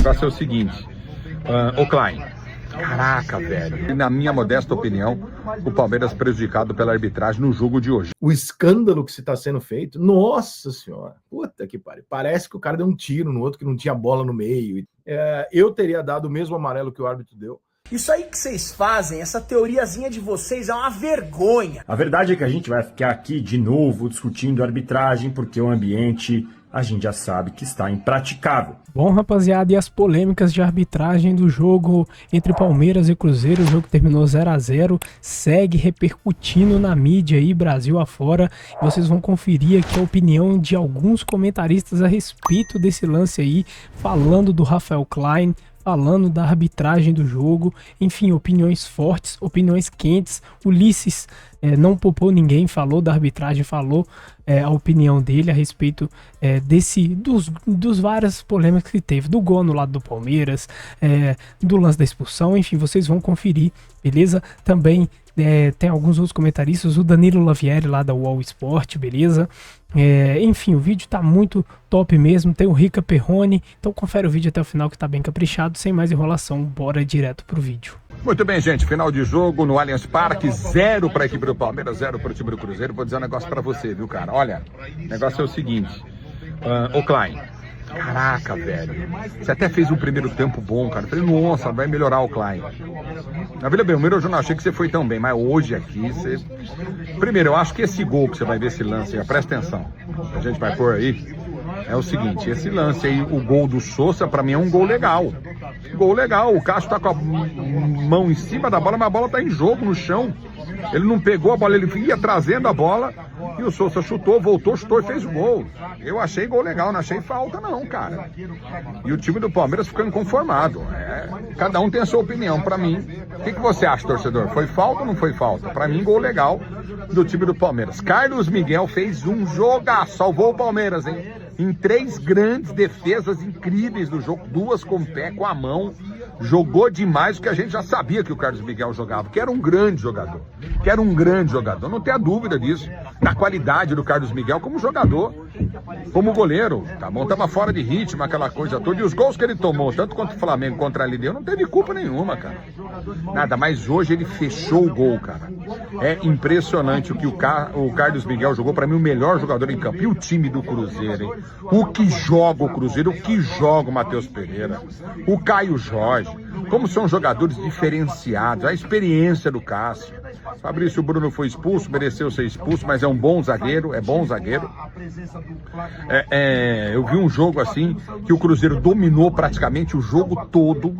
negócio é o seguinte, ô Klein, caraca, velho, na minha modesta opinião, o Palmeiras prejudicado pela arbitragem no jogo de hoje. O escândalo que se está sendo feito, nossa senhora, puta que pariu, parece que o cara deu um tiro no outro que não tinha bola no meio. Eu teria dado o mesmo amarelo que o árbitro deu. Isso aí que vocês fazem, essa teoriazinha de vocês é uma vergonha. A verdade é que a gente vai ficar aqui de novo discutindo arbitragem, porque o ambiente a gente já sabe que está impraticável. Bom, rapaziada, e as polêmicas de arbitragem do jogo entre Palmeiras e Cruzeiro, o jogo terminou 0-0, segue repercutindo na mídia aí, Brasil afora. E vocês vão conferir aqui a opinião de alguns comentaristas a respeito desse lance aí, falando do Rafael Klein, falando da arbitragem do jogo, enfim, opiniões fortes, opiniões quentes. Ulisses não poupou ninguém, falou da arbitragem, falou a opinião dele a respeito dos várias polêmicas que teve, do gol no lado do Palmeiras, do lance da expulsão, enfim, vocês vão conferir, beleza? Também tem alguns outros comentaristas, o Danilo Lavieri lá da UOL Sport, beleza? Enfim, o vídeo tá muito top mesmo, tem o Rica Perrone, então confere o vídeo até o final que tá bem caprichado, sem mais enrolação, bora direto pro vídeo. Muito bem, gente, final de jogo no Allianz Parque, 0 para a equipe do Palmeiras, 0 para o time do Cruzeiro. Vou dizer um negócio para você, viu, cara? Olha, o negócio é o seguinte, ô Klein, caraca, velho, você até fez um primeiro tempo bom, cara. Eu falei, nossa, vai melhorar o Klein. Na Vila Belmiro eu não achei que você foi tão bem, mas hoje aqui você... Primeiro, eu acho que esse gol que você vai ver, esse lance aí, presta atenção, a gente vai pôr aí, é o seguinte, esse lance aí, o gol do Sousa, pra mim é um gol legal. Gol legal, o Cássio tá com a mão em cima da bola, mas a bola tá em jogo no chão. Ele não pegou a bola, ele ia trazendo a bola e o Sousa chutou, voltou, chutou e fez o gol. Eu achei gol legal, não achei falta não, cara. E o time do Palmeiras ficou inconformado. Cada um tem a sua opinião. Pra mim, o que você acha, torcedor? Foi falta ou não foi falta? Pra mim, gol legal do time do Palmeiras. Carlos Miguel fez um jogaço, salvou o Palmeiras, hein? Em 3 grandes defesas incríveis do jogo, 2 com o pé, com a mão. Jogou demais, o que a gente já sabia que o Carlos Miguel jogava, que era um grande jogador. Não tenha dúvida disso, da qualidade do Carlos Miguel como jogador, como goleiro, tá bom? Tava fora de ritmo, aquela coisa toda. E os gols que ele tomou, tanto contra o Flamengo contra a LDU, não teve culpa nenhuma, cara. Nada, mas hoje ele fechou o gol, cara. É impressionante o que o Carlos Miguel jogou, pra mim o melhor jogador em campo. E o time do Cruzeiro, hein? O que joga o Cruzeiro, o que joga o Matheus Pereira, o Caio Jorge, como são jogadores diferenciados, a experiência do Cássio. Fabrício Bruno foi expulso, mereceu ser expulso, mas é um bom zagueiro, eu vi um jogo assim, que o Cruzeiro dominou praticamente o jogo todo,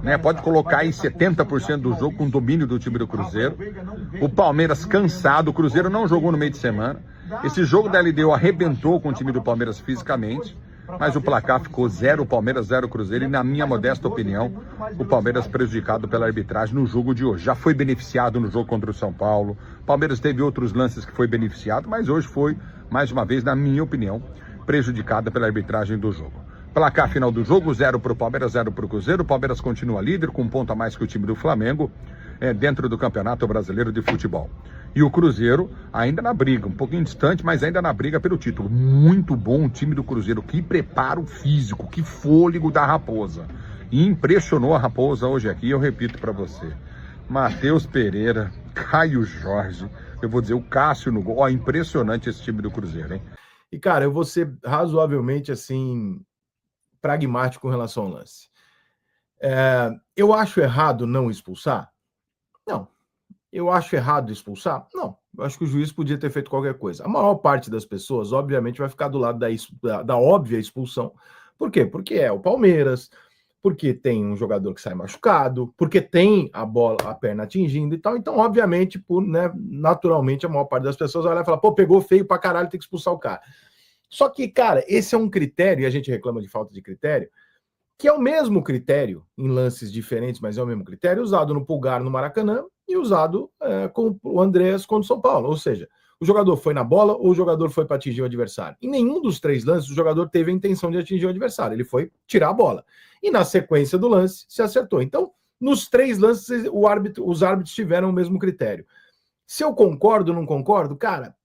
né? Pode colocar aí 70% do jogo com domínio do time do Cruzeiro. O Palmeiras cansado, o Cruzeiro não jogou no meio de semana. Esse jogo da LDU arrebentou com o time do Palmeiras fisicamente, mas o placar ficou 0 Palmeiras, 0 Cruzeiro, e na minha modesta opinião, o Palmeiras prejudicado pela arbitragem no jogo de hoje. Já foi beneficiado no jogo contra o São Paulo, o Palmeiras teve outros lances que foi beneficiado, mas hoje foi, mais uma vez, na minha opinião, prejudicada pela arbitragem do jogo. Placar final do jogo, 0 para o Palmeiras, 0 para o Cruzeiro. O Palmeiras continua líder, com um ponto a mais que o time do Flamengo, dentro do Campeonato Brasileiro de Futebol. E o Cruzeiro ainda na briga, um pouquinho distante, mas ainda na briga pelo título. Muito bom o time do Cruzeiro, que preparo físico, que fôlego da Raposa. E impressionou a Raposa hoje aqui, eu repito para você. Matheus Pereira, Caio Jorge, eu vou dizer o Cássio no gol. Ó, impressionante esse time do Cruzeiro, hein? E, cara, eu vou ser razoavelmente, assim, pragmático com relação ao lance. Eu acho errado não expulsar? Não. Eu acho errado expulsar? Não. Eu acho que o juiz podia ter feito qualquer coisa. A maior parte das pessoas, obviamente, vai ficar do lado da óbvia expulsão. Por quê? Porque é o Palmeiras, porque tem um jogador que sai machucado, porque tem a perna atingindo e tal. Então, obviamente, naturalmente, a maior parte das pessoas vai olhar e falar, pô, pegou feio pra caralho, tem que expulsar o cara. Só que, cara, esse é um critério, e a gente reclama de falta de critério, que é o mesmo critério, em lances diferentes, mas é o mesmo critério, usado no Pulgar no Maracanã e usado com o Andrés contra o São Paulo. Ou seja, o jogador foi na bola ou o jogador foi para atingir o adversário. Em nenhum dos 3 lances o jogador teve a intenção de atingir o adversário, ele foi tirar a bola. E na sequência do lance se acertou. Então, nos 3 lances os árbitros tiveram o mesmo critério. Se eu concordo ou não concordo, cara,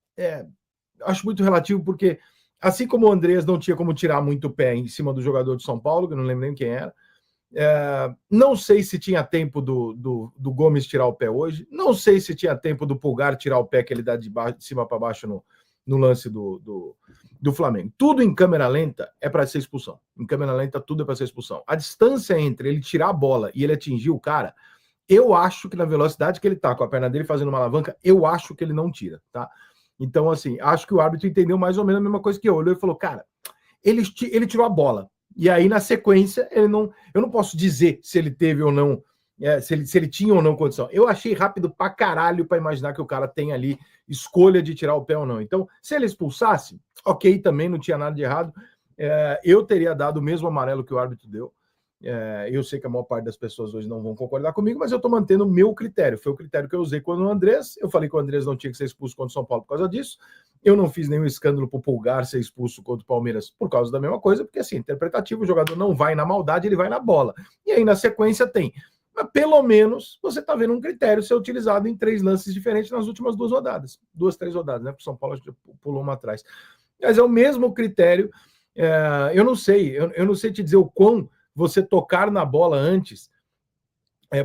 acho muito relativo, porque Assim como o Andrés não tinha como tirar muito pé em cima do jogador de São Paulo, que eu não lembro nem quem era. Não sei se tinha tempo do Gomes tirar o pé hoje. Não sei se tinha tempo do Pulgar tirar o pé que ele dá de cima para baixo no lance do Flamengo. Tudo em câmera lenta é para ser expulsão. Em câmera lenta tudo é para ser expulsão. A distância entre ele tirar a bola e ele atingir o cara, eu acho que na velocidade que ele tá com a perna dele fazendo uma alavanca, eu acho que ele não tira, tá? Então, assim, acho que o árbitro entendeu mais ou menos a mesma coisa que eu. Ele falou, cara, ele tirou a bola. E aí, na sequência, eu não posso dizer se ele teve ou não, se ele tinha ou não condição. Eu achei rápido pra caralho pra imaginar que o cara tem ali escolha de tirar o pé ou não. Então, se ele expulsasse, ok, também não tinha nada de errado. Eu teria dado o mesmo amarelo que o árbitro deu. Eu sei que a maior parte das pessoas hoje não vão concordar comigo, mas eu estou mantendo o meu critério. Foi o critério que eu usei quando o Andrés. Eu falei que o Andrés não tinha que ser expulso contra o São Paulo por causa disso. Eu não fiz nenhum escândalo para o Pulgar ser expulso contra o Palmeiras por causa da mesma coisa, porque assim, interpretativo, o jogador não vai na maldade, ele vai na bola. E aí na sequência tem. Mas pelo menos você está vendo um critério ser utilizado em 3 lances diferentes nas últimas 2 rodadas. 2, 3 rodadas, né? Porque o São Paulo pulou uma atrás. Mas é o mesmo critério. Eu não sei te dizer o quão você tocar na bola antes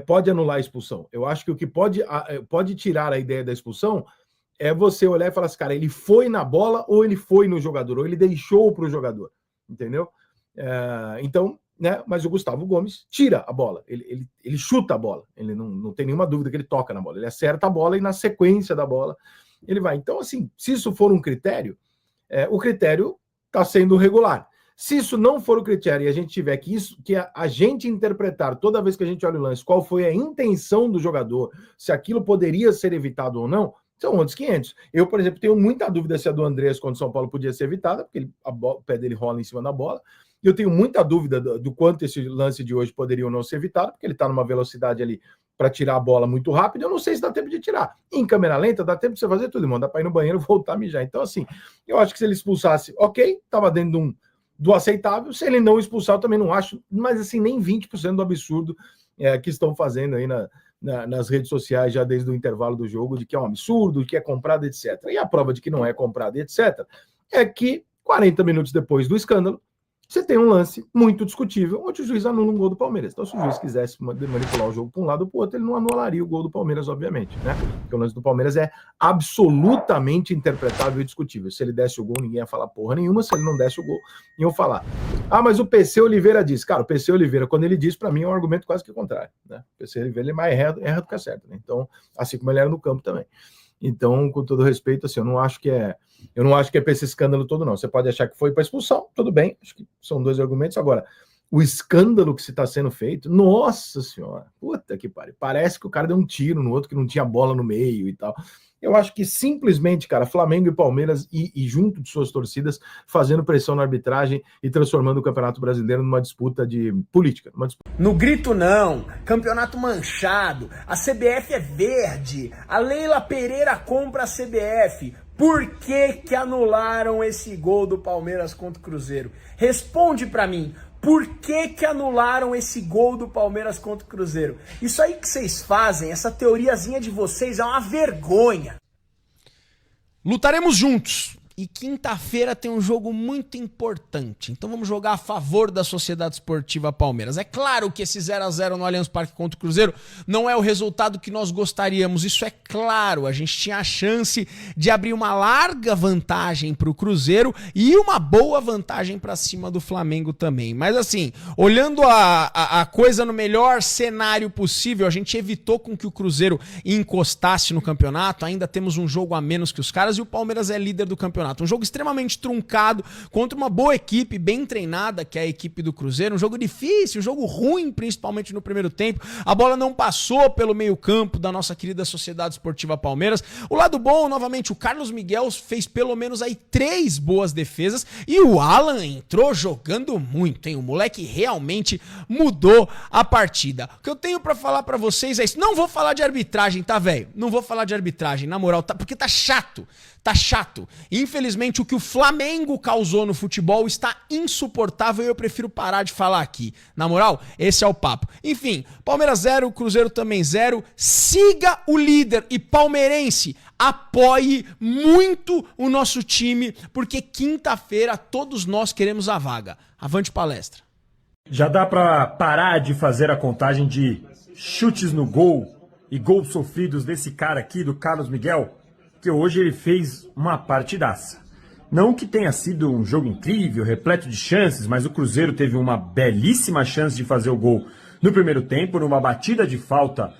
pode anular a expulsão. Eu acho que o que pode tirar a ideia da expulsão é você olhar e falar assim, cara, ele foi na bola ou ele foi no jogador, ou ele deixou para o jogador, entendeu? Então, né? Mas o Gustavo Gomes tira a bola, ele chuta a bola, ele não tem nenhuma dúvida que ele toca na bola, ele acerta a bola e na sequência da bola ele vai. Então, assim, se isso for um critério, o critério está sendo regular. Se isso não for o critério e a gente tiver que a gente interpretar toda vez que a gente olha o lance, qual foi a intenção do jogador, se aquilo poderia ser evitado ou não, são outros 500. Eu, por exemplo, tenho muita dúvida se a do Andrés contra o São Paulo podia ser evitada, porque o pé dele rola em cima da bola. E eu tenho muita dúvida do quanto esse lance de hoje poderia ou não ser evitado, porque ele está numa velocidade ali para tirar a bola muito rápido. Eu não sei se dá tempo de tirar. Em câmera lenta, dá tempo de você fazer tudo, irmão. Dá para ir no banheiro e voltar a mijar. Então, assim, eu acho que se ele expulsasse, ok, estava dentro do aceitável. Se ele não expulsar, eu também não acho, mas assim, nem 20% do absurdo que estão fazendo aí nas redes sociais já desde o intervalo do jogo, de que é um absurdo, que é comprado, etc. E a prova de que não é comprado, etc., é que 40 minutos depois do escândalo, você tem um lance muito discutível, onde o juiz anula um gol do Palmeiras. Então, se o juiz quisesse manipular o jogo para um lado ou para o outro, ele não anularia o gol do Palmeiras, obviamente, né? Porque o lance do Palmeiras é absolutamente interpretável e discutível. Se ele desse o gol, ninguém ia falar porra nenhuma. Se ele não desse o gol, iam falar. Ah, mas o PC Oliveira diz. Cara, o PC Oliveira, quando ele diz, para mim, é um argumento quase que contrário, né? O PC Oliveira, ele é mais erra do que acerta, né? Então, assim como ele era no campo também. Então, com todo respeito, assim, eu não acho que é para esse escândalo todo, não. Você pode achar que foi para expulsão, tudo bem, acho que são 2 argumentos. Agora, o escândalo que se está sendo feito, nossa senhora, puta que pariu, parece que o cara deu um tiro no outro que não tinha bola no meio e tal. Eu acho que simplesmente, cara, Flamengo e Palmeiras e junto de suas torcidas fazendo pressão na arbitragem e transformando o Campeonato Brasileiro numa disputa de política. No grito não, campeonato manchado, a CBF é verde, a Leila Pereira compra a CBF. Por que anularam esse gol do Palmeiras contra o Cruzeiro? Responde pra mim. Por que anularam esse gol do Palmeiras contra o Cruzeiro? Isso aí que vocês fazem, essa teoriazinha de vocês é uma vergonha. Lutaremos juntos. E quinta-feira tem um jogo muito importante. Então vamos jogar a favor da Sociedade Esportiva Palmeiras. É claro que esse 0-0 no Allianz Parque contra o Cruzeiro não é o resultado que nós gostaríamos. Isso é claro. A gente tinha a chance de abrir uma larga vantagem para o Cruzeiro e uma boa vantagem para cima do Flamengo também. Mas assim, olhando a coisa no melhor cenário possível, a gente evitou com que o Cruzeiro encostasse no campeonato. Ainda temos um jogo a menos que os caras e o Palmeiras é líder do campeonato. Um jogo extremamente truncado contra uma boa equipe, bem treinada, que é a equipe do Cruzeiro. Um jogo difícil, um jogo ruim, principalmente no primeiro tempo. A bola não passou pelo meio-campo da nossa querida Sociedade Esportiva Palmeiras. O lado bom, novamente, o Carlos Miguel fez pelo menos aí 3 boas defesas e o Alan entrou jogando muito, hein? O moleque realmente mudou a partida. O que eu tenho pra falar pra vocês é isso. Não vou falar de arbitragem, tá, velho? Não vou falar de arbitragem, na moral, tá? Porque tá chato. Tá chato. Infelizmente, o que o Flamengo causou no futebol está insuportável e eu prefiro parar de falar aqui. Na moral, esse é o papo. Enfim, Palmeiras 0, Cruzeiro também 0. Siga o líder e palmeirense, apoie muito o nosso time, porque quinta-feira todos nós queremos a vaga. Avante palestra. Já dá pra parar de fazer a contagem de chutes no gol e gols sofridos desse cara aqui, do Carlos Miguel? Que hoje ele fez uma partidaça. Não que tenha sido um jogo incrível, repleto de chances, mas o Cruzeiro teve uma belíssima chance de fazer o gol no primeiro tempo, numa batida de falta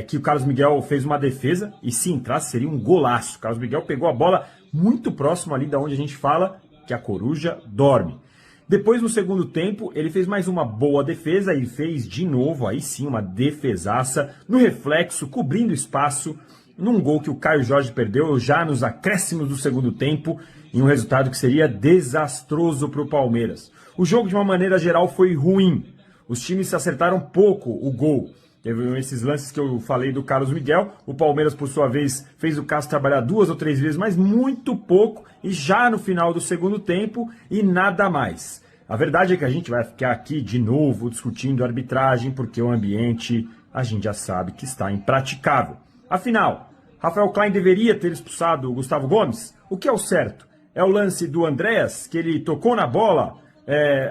que o Carlos Miguel fez uma defesa, e se entrasse seria um golaço. O Carlos Miguel pegou a bola muito próximo ali da onde a gente fala que a coruja dorme. Depois, no segundo tempo, ele fez mais uma boa defesa e fez de novo, aí sim, uma defesaça, no reflexo, cobrindo espaço, num gol que o Caio Jorge perdeu já nos acréscimos do segundo tempo, em um resultado que seria desastroso para o Palmeiras. O jogo, de uma maneira geral, foi ruim. Os times se acertaram pouco o gol. Teve esses lances que eu falei do Carlos Miguel. O Palmeiras, por sua vez, fez o Cássio trabalhar 2 ou 3 vezes, mas muito pouco, e já no final do segundo tempo, e nada mais. A verdade é que a gente vai ficar aqui de novo discutindo arbitragem, porque o ambiente, a gente já sabe que está impraticável. Afinal, Rafael Klein deveria ter expulsado o Gustavo Gomes? O que é o certo? É o lance do Andréas, que ele tocou na bola,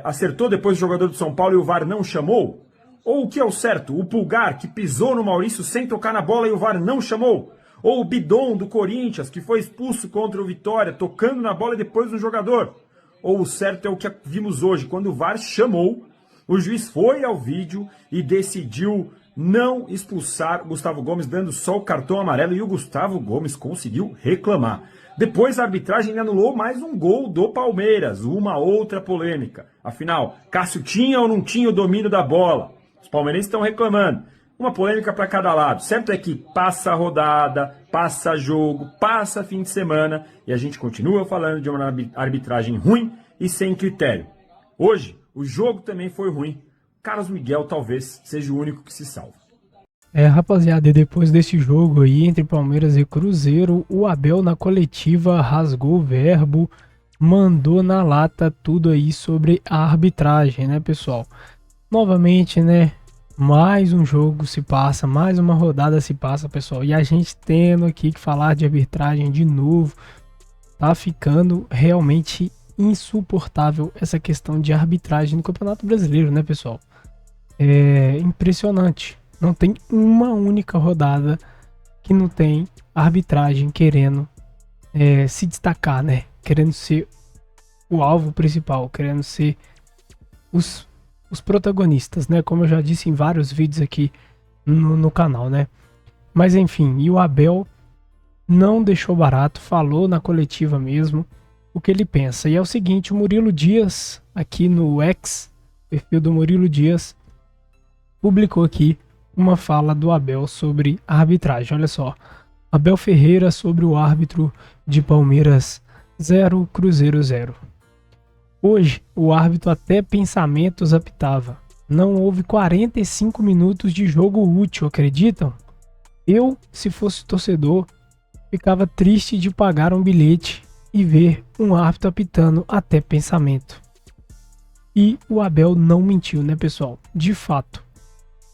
acertou depois o jogador do São Paulo e o VAR não chamou? Ou o que é o certo? O Pulgar, que pisou no Maurício sem tocar na bola e o VAR não chamou? Ou o Bidon, do Corinthians, que foi expulso contra o Vitória, tocando na bola e depois no jogador? Ou o certo é o que vimos hoje, quando o VAR chamou, o juiz foi ao vídeo e decidiu não expulsar Gustavo Gomes, dando só o cartão amarelo, e o Gustavo Gomes conseguiu reclamar. Depois a arbitragem anulou mais um gol do Palmeiras, uma outra polêmica. Afinal, Cássio tinha ou não tinha o domínio da bola? Os palmeirenses estão reclamando. Uma polêmica para cada lado. Certo é que passa a rodada, passa jogo, passa fim de semana e a gente continua falando de uma arbitragem ruim e sem critério. Hoje, o jogo também foi ruim. Carlos Miguel talvez seja o único que se salva. Rapaziada, e depois desse jogo aí entre Palmeiras e Cruzeiro, o Abel na coletiva rasgou o verbo, mandou na lata tudo aí sobre a arbitragem, né, pessoal? Novamente, né, mais um jogo se passa, mais uma rodada se passa, pessoal, e a gente tendo aqui que falar de arbitragem de novo, tá ficando realmente insuportável essa questão de arbitragem no Campeonato Brasileiro, né, pessoal? É impressionante. Não tem uma única rodada que não tem arbitragem querendo se destacar, né? Querendo ser o alvo principal, querendo ser os protagonistas, né? Como eu já disse em vários vídeos aqui no canal, né? Mas enfim, e o Abel não deixou barato, falou na coletiva mesmo o que ele pensa. E é o seguinte, o Murilo Dias, aqui no X, perfil do Murilo Dias, publicou aqui uma fala do Abel sobre a arbitragem. Olha só, Abel Ferreira sobre o árbitro de Palmeiras 0, Cruzeiro 0. Hoje, o árbitro até pensamentos apitava. Não houve 45 minutos de jogo útil, acreditam? Eu, se fosse torcedor, ficava triste de pagar um bilhete e ver um árbitro apitando até pensamento. E o Abel não mentiu, né, pessoal? De fato,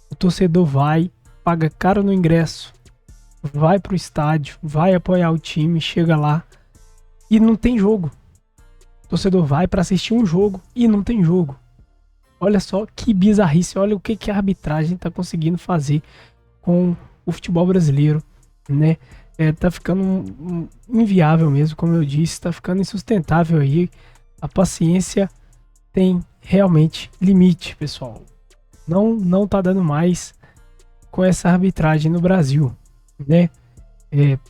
o torcedor vai, paga caro no ingresso, vai pro estádio, vai apoiar o time, chega lá e não tem jogo. O torcedor vai para assistir um jogo e não tem jogo. Olha só que bizarrice, olha o que a arbitragem tá conseguindo fazer com o futebol brasileiro, né? Tá ficando inviável mesmo, como eu disse, tá ficando insustentável aí. A paciência tem realmente limite, pessoal. Não tá dando mais com essa arbitragem no Brasil, né?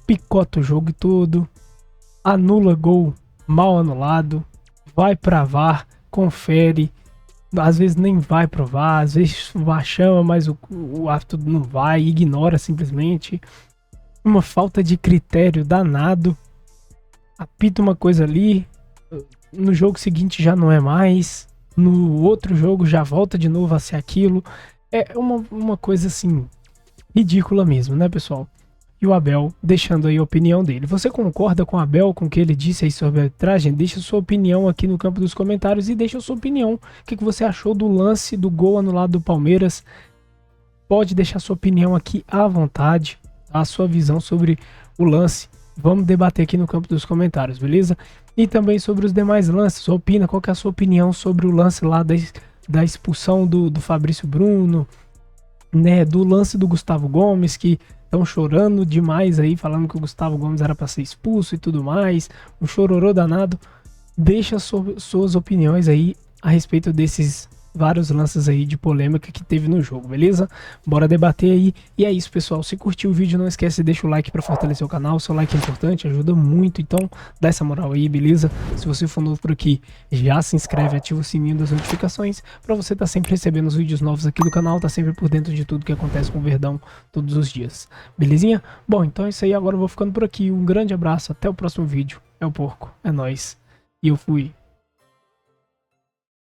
Picota o jogo todo, anula gol mal anulado, vai pra VAR, confere, às vezes nem vai pro VAR, às vezes o VAR chama, mas o árbitro não vai, ignora simplesmente. Uma falta de critério danado, apita uma coisa ali, no jogo seguinte já não é mais, no outro jogo já volta de novo a ser aquilo. É uma coisa assim ridícula mesmo, né, pessoal? E e o Abel deixando aí a opinião dele. Você concorda com o Abel, com o que ele disse aí sobre a arbitragem? Deixa sua opinião aqui no campo dos comentários e deixa sua opinião. O que você achou do lance do gol anulado do Palmeiras? Pode deixar sua opinião aqui à vontade, a sua visão sobre o lance. Vamos debater aqui no campo dos comentários, beleza? E também sobre os demais lances. Opina, qual que é a sua opinião sobre o lance lá da expulsão do Fabrício Bruno, né? Do lance do Gustavo Gomes, que estão chorando demais aí, falando que o Gustavo Gomes era para ser expulso e tudo mais. Um chororô danado. Deixa suas opiniões aí a respeito desses vários lances aí de polêmica que teve no jogo, beleza? Bora debater aí. E é isso, pessoal. Se curtiu o vídeo, não esquece de deixar o like para fortalecer o canal. Seu like é importante, ajuda muito. Então, dá essa moral aí, beleza? Se você for novo por aqui, já se inscreve, ativa o sininho das notificações para você estar sempre recebendo os vídeos novos aqui do canal, tá sempre por dentro de tudo que acontece com o Verdão todos os dias. Belezinha? Bom, então é isso aí. Agora eu vou ficando por aqui. Um grande abraço, até o próximo vídeo. É o Porco, é nóis. E eu fui.